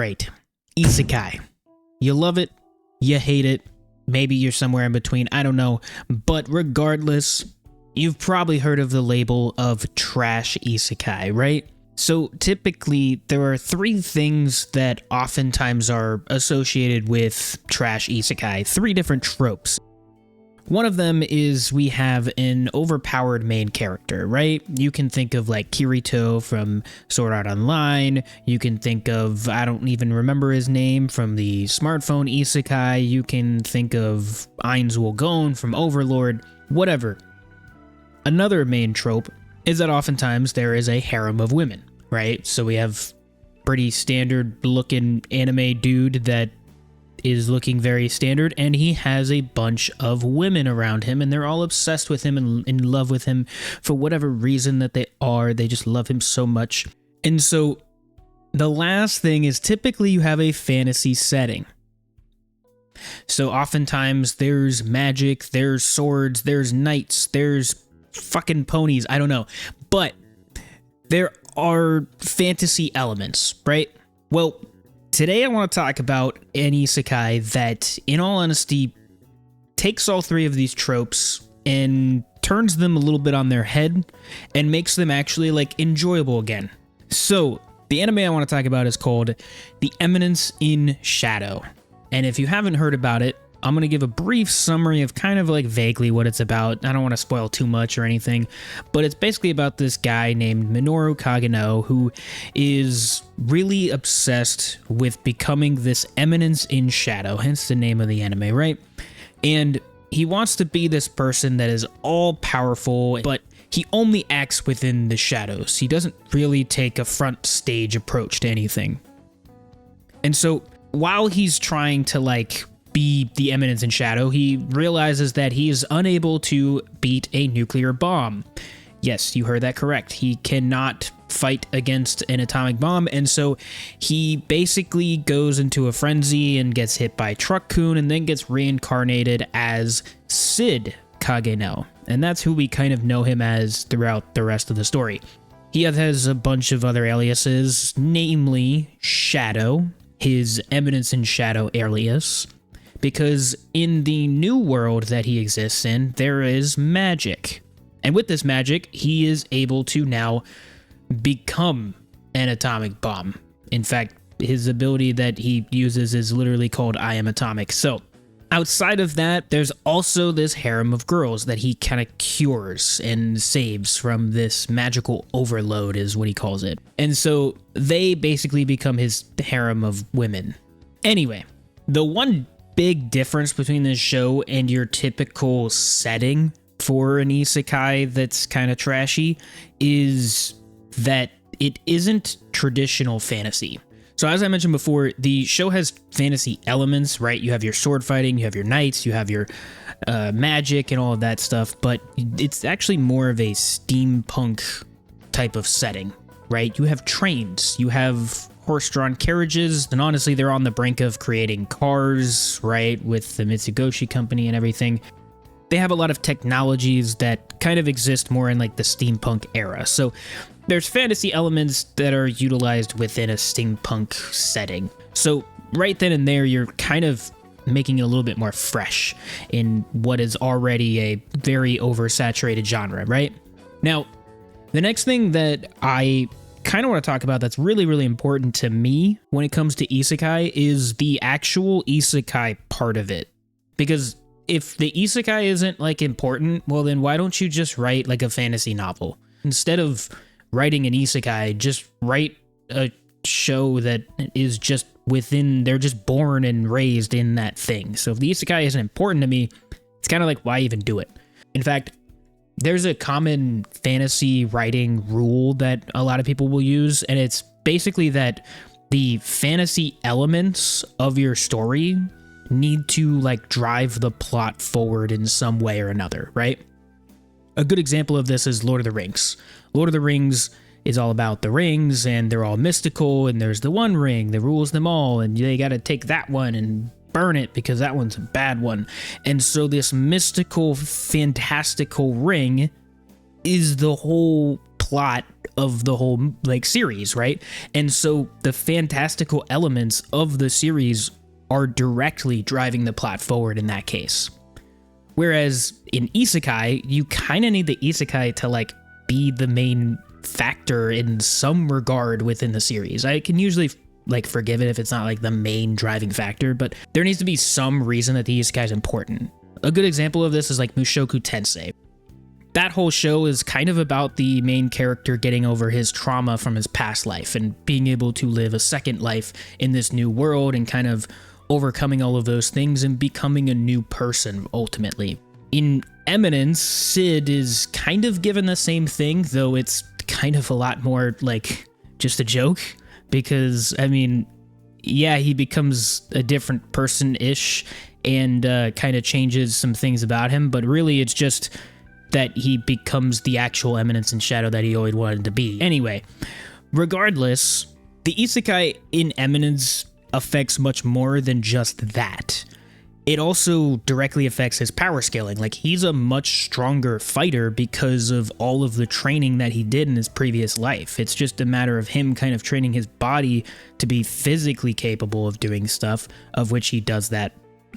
right. Isekai. You love it, you hate it, maybe you're somewhere in between, I don't know. But regardless, you've probably heard of the label of trash isekai, right? So typically, there are three things that oftentimes are associated with trash isekai, three different tropes. One of them is we have an overpowered main character, right? You can think of like Kirito from Sword Art Online. You can think of, I don't even remember his name, from the smartphone isekai. You can think of Ainz Wogon from Overlord, whatever. Another main trope is that oftentimes there is a harem of women, right? So we have pretty standard looking anime dude that is looking very standard, and he has a bunch of women around him, and they're all obsessed with him and in love with him for whatever reason that they are. They just love him so much. And so the last thing is typically you have a fantasy setting. So oftentimes there's magic, there's swords, there's knights, there's fucking ponies, I don't know. But there are fantasy elements, right? Well, today I want to talk about an isekai that, in all honesty, takes all three of these tropes and turns them a little bit on their head and makes them actually like enjoyable again. So the anime I want to talk about is called The Eminence in Shadow. And if you haven't heard about it, I'm going to give a brief summary of kind of like vaguely what it's about. I don't want to spoil too much or anything, but it's basically about this guy named Minoru Kageno who is really obsessed with becoming this eminence in shadow, hence the name of the anime, right? And he wants to be this person that is all powerful, but he only acts within the shadows. He doesn't really take a front stage approach to anything. And so while he's trying to like be the eminence in shadow, he realizes that he is unable to beat a nuclear bomb. Yes, you heard that correct. He cannot fight against an atomic bomb, and so he basically goes into a frenzy and gets hit by Truck-kun and then gets reincarnated as Sid Kageno. And that's who we kind of know him as throughout the rest of the story. He has a bunch of other aliases, namely Shadow, his Eminence in Shadow alias, because in the new world that he exists in, there is magic. And with this magic, he is able to now become an atomic bomb. In fact, his ability that he uses is literally called I Am Atomic. So outside of that, there's also this harem of girls that he kind of cures and saves from this magical overload, is what he calls it. And so they basically become his harem of women. Anyway, the one big difference between this show and your typical setting for an isekai that's kind of trashy is that it isn't traditional fantasy. So as I mentioned before, the show has fantasy elements, right? You have your sword fighting, you have your knights, you have your magic and all of that stuff, but it's actually more of a steampunk type of setting, right? You have trains, you have horse-drawn carriages, and honestly, they're on the brink of creating cars, right, with the Mitsugoshi company and everything. They have a lot of technologies that kind of exist more in like the steampunk era. So there's fantasy elements that are utilized within a steampunk setting. So right then and there, you're kind of making it a little bit more fresh in what is already a very oversaturated genre, right? Now, the next thing that I kind of want to talk about that's really, really important to me when it comes to isekai is the actual isekai part of it. Because if the isekai isn't like important, well then why don't you just write like a fantasy novel? Instead of writing an isekai, just write a show that is just within, they're just born and raised in that thing. So if the isekai isn't important to me, it's kind of like, why even do it? In fact, there's a common fantasy writing rule that a lot of people will use, and it's basically that the fantasy elements of your story need to like drive the plot forward in some way or another, right? A good example of this is Lord of the Rings. Lord of the Rings is all about the rings, and they're all mystical, and there's the one ring that rules them all, and they got to take that one and burn it because that one's a bad one. And so this mystical, fantastical ring is the whole plot of the whole like series, right? And so the fantastical elements of the series are directly driving the plot forward in that case. Whereas in Isekai, you kind of need the Isekai to like be the main factor in some regard within the series. I can usually like forgive it if it's not like the main driving factor, but there needs to be some reason that the Isekai is important. A good example of this is like Mushoku Tensei. That whole show is kind of about the main character getting over his trauma from his past life and being able to live a second life in this new world and kind of overcoming all of those things and becoming a new person ultimately. In Eminence, Sid is kind of given the same thing, though it's kind of a lot more like just a joke because, I mean, yeah, he becomes a different person-ish and kind of changes some things about him, but really it's just that he becomes the actual Eminence in Shadow that he always wanted to be. Anyway, regardless, the Isekai in Eminence affects much more than just that. It also directly affects his power scaling. Like, he's a much stronger fighter because of all of the training that he did in his previous life. It's just a matter of him kind of training his body to be physically capable of doing stuff, of which he does that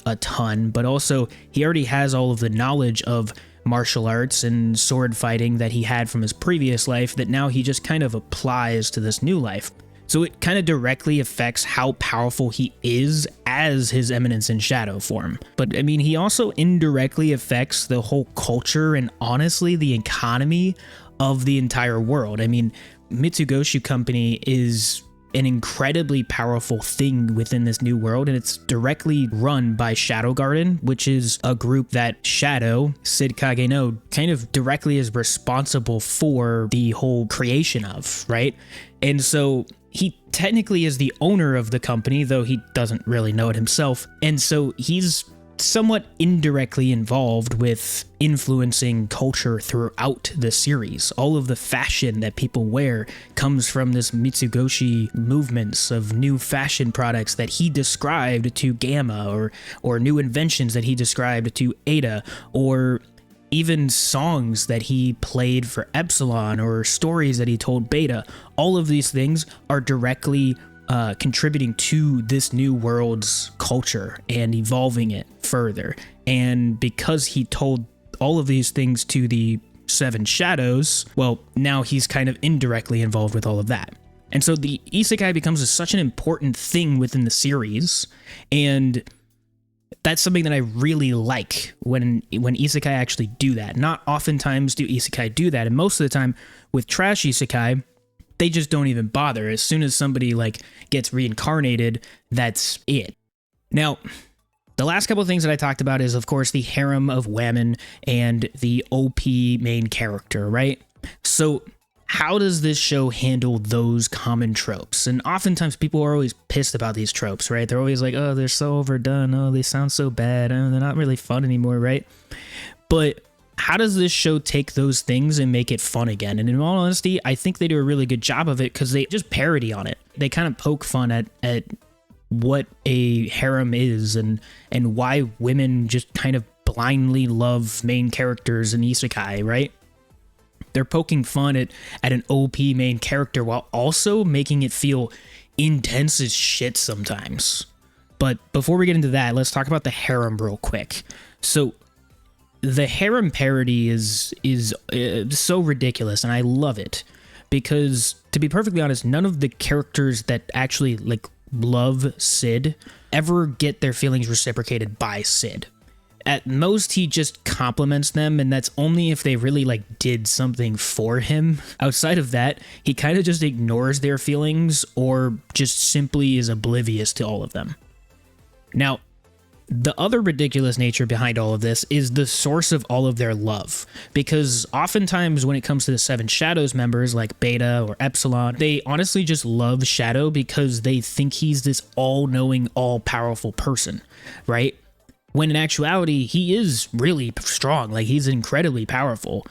a ton, but also he already has all of the knowledge of martial arts and sword fighting that he had from his previous life that now he just kind of applies to this new life. So it kind of directly affects how powerful he is as his Eminence in Shadow form. But I mean, he also indirectly affects the whole culture and honestly the economy of the entire world. I mean, Mitsugoshi Company is an incredibly powerful thing within this new world, and it's directly run by Shadow Garden, which is a group that Shadow, Sid Kageno, kind of directly is responsible for the whole creation of, right? And so he technically is the owner of the company, though he doesn't really know it himself, and so he's somewhat indirectly involved with influencing culture throughout the series. All of the fashion that people wear comes from this Mitsugoshi movements of new fashion products that he described to Gamma, or new inventions that he described to Ada, or even songs that he played for Epsilon, or stories that he told Beta. All of these things are directly contributing to this new world's culture and evolving it further. And because he told all of these things to the Seven Shadows, well, now he's kind of indirectly involved with all of that. And so the Isekai becomes such an important thing within the series, and that's something that I really like when Isekai actually do that. Not oftentimes do Isekai do that, and most of the time with trash Isekai, they just don't even bother. As soon as somebody like gets reincarnated, that's it. Now, the last couple of things that I talked about is, of course, the harem of women and the OP main character, right? So how does this show handle those common tropes? And oftentimes people are always pissed about these tropes, right? They're always like, oh, they're so overdone. Oh, they sound so bad. Oh, they're not really fun anymore, right? But how does this show take those things and make it fun again? And in all honesty, I think they do a really good job of it because they just parody on it. They kind of poke fun at what a harem is and why women just kind of blindly love main characters in Isekai, right? They're poking fun at an OP main character while also making it feel intense as shit sometimes. But before we get into that, let's talk about the harem real quick. So the harem parody is so ridiculous, and I love it because, to be perfectly honest, none of the characters that actually like love Sid ever get their feelings reciprocated by Sid. At most, he just compliments them, and that's only if they really like did something for him. Outside of that, he kind of just ignores their feelings or just simply is oblivious to all of them. Now, the other ridiculous nature behind all of this is the source of all of their love, because oftentimes when it comes to the Seven Shadows members like Beta or Epsilon, they honestly just love Shadow because they think he's this all-knowing, all-powerful person, right? When in actuality, he is really strong, like he's incredibly powerful,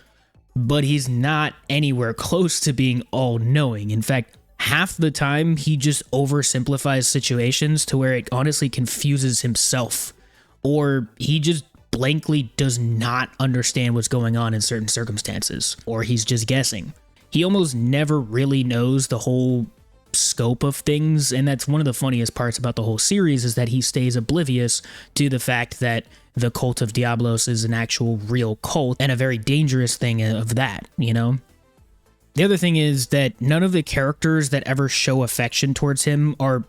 but he's not anywhere close to being all-knowing. In fact, half the time, he just oversimplifies situations to where it honestly confuses himself, or he just blankly does not understand what's going on in certain circumstances, or he's just guessing. he almost never really knows the whole scope of things, and that's one of the funniest parts about the whole series, is that he stays oblivious to the fact that the cult of Diablos is an actual real cult, and a very dangerous thing of that, you know? The other thing is that none of the characters that ever show affection towards him are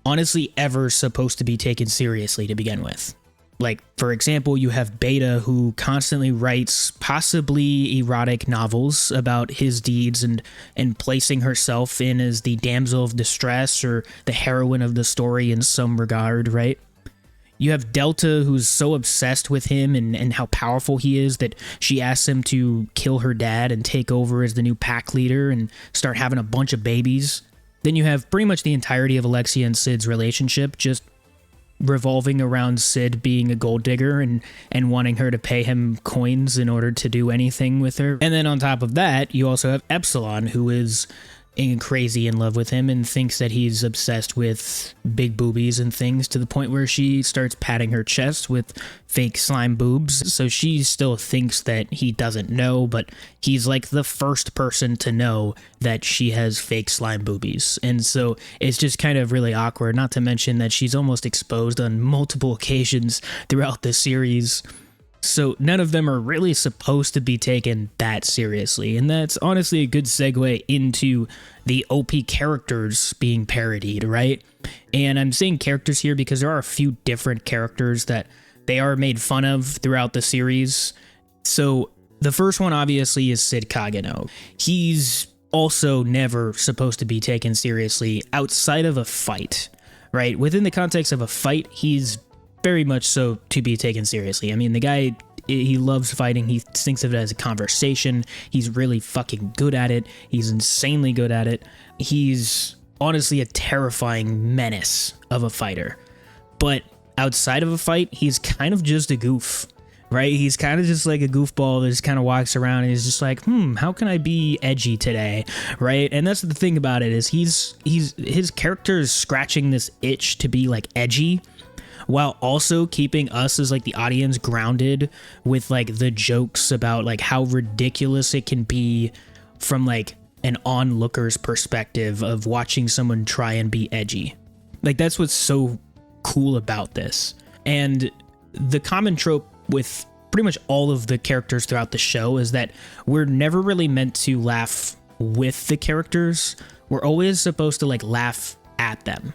honestly ever supposed to be taken seriously to begin with. Like, for example, you have Beta, who constantly writes possibly erotic novels about his deeds and placing herself in as the damsel of distress or the heroine of the story in some regard, right? You have Delta, who's so obsessed with him and how powerful he is that she asks him to kill her dad and take over as the new pack leader and start having a bunch of babies. Then you have pretty much the entirety of Alexia and Sid's relationship just revolving around Sid being a gold digger and wanting her to pay him coins in order to do anything with her. And then on top of that, you also have Epsilon, who is crazy in love with him and thinks that he's obsessed with big boobies and things, to the point where she starts patting her chest with fake slime boobs. So she still thinks that he doesn't know, but he's like the first person to know that she has fake slime boobies. And so it's just kind of really awkward, not to mention that she's almost exposed on multiple occasions throughout the series. So none of them are really supposed to be taken that seriously, and that's honestly a good segue into the OP characters being parodied, right? And I'm saying characters here because there are a few different characters that they are made fun of throughout the series. So the first one obviously is Sid Kageno. He's also never supposed to be taken seriously outside of a fight, right? Within the context of a fight, he's very much so to be taken seriously. I mean, the guy, he loves fighting. He thinks of it as a conversation. He's really fucking good at it. He's insanely good at it. He's honestly a terrifying menace of a fighter. But outside of a fight, he's kind of just a goof, right? He's kind of just like a goofball that just kind of walks around and is just like, how can I be edgy today, right? And that's the thing about it, is his character is scratching this itch to be like edgy, while also keeping us as like the audience grounded with like the jokes about like how ridiculous it can be from like an onlooker's perspective of watching someone try and be edgy. Like, that's what's so cool about this. And the common trope with pretty much all of the characters throughout the show is that we're never really meant to laugh with the characters. We're always supposed to like laugh at them.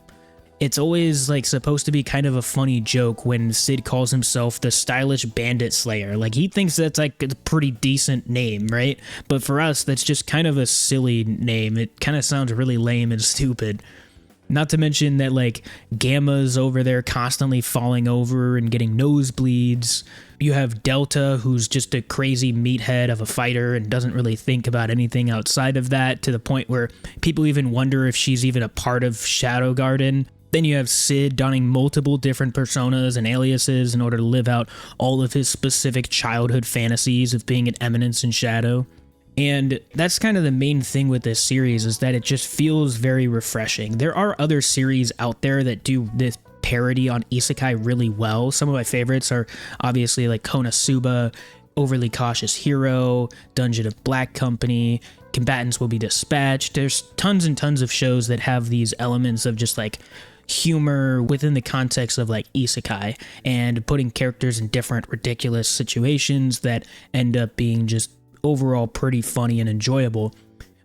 It's always like supposed to be kind of a funny joke when Sid calls himself the stylish bandit slayer. Like, he thinks that's like a pretty decent name, right? But for us, that's just kind of a silly name. It kind of sounds really lame and stupid. Not to mention that like Gamma's over there constantly falling over and getting nosebleeds. You have Delta, who's just a crazy meathead of a fighter and doesn't really think about anything outside of that, to the point where people even wonder if she's even a part of Shadow Garden. Then you have Sid donning multiple different personas and aliases in order to live out all of his specific childhood fantasies of being an Eminence in Shadow. And that's kind of the main thing with this series, is that it just feels very refreshing. There are other series out there that do this parody on Isekai really well. Some of my favorites are obviously like Konosuba, Overly Cautious Hero, Dungeon of Black Company, Combatants Will Be Dispatched. There's tons and tons of shows that have these elements of just like humor within the context of like Isekai, and putting characters in different ridiculous situations that end up being just overall pretty funny and enjoyable.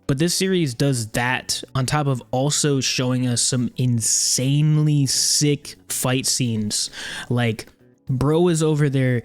But this series does that on top of also showing us some insanely sick fight scenes. Like, bro is over there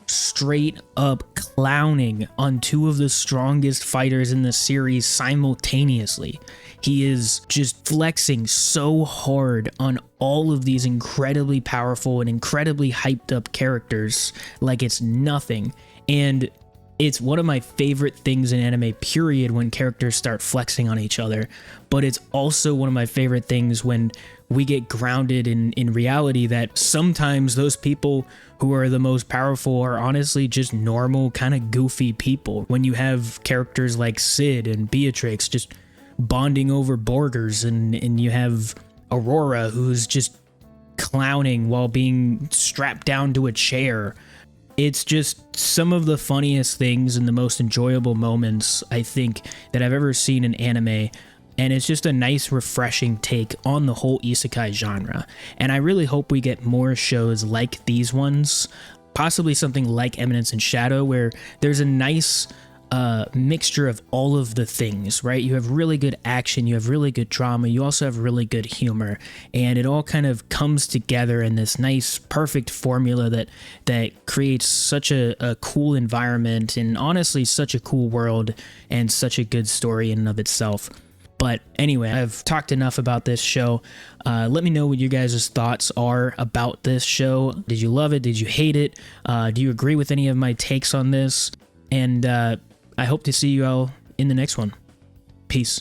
straight up clowning on two of the strongest fighters in the series simultaneously. He is just flexing so hard on all of these incredibly powerful and incredibly hyped up characters like it's nothing. And it's one of my favorite things in anime, period, when characters start flexing on each other. But it's also one of my favorite things when we get grounded in reality, that sometimes those people who are the most powerful are honestly just normal, kind of goofy people. When you have characters like Sid and Beatrix just bonding over burgers, and you have Aurora who's just clowning while being strapped down to a chair. It's just some of the funniest things and the most enjoyable moments, I think, that I've ever seen in anime. And it's just a nice, refreshing take on the whole isekai genre. And I really hope we get more shows like these ones, possibly something like Eminence and Shadow, where there's a nice mixture of all of the things, right? You have really good action, you have really good drama, you also have really good humor, and it all kind of comes together in this nice, perfect formula that creates such a cool environment and honestly such a cool world and such a good story in and of itself. But anyway, I've talked enough about this show. Let me know what you guys' thoughts are about this show. Did you love it? Did you hate it? Do you agree with any of my takes on this? And I hope to see you all in the next one. Peace.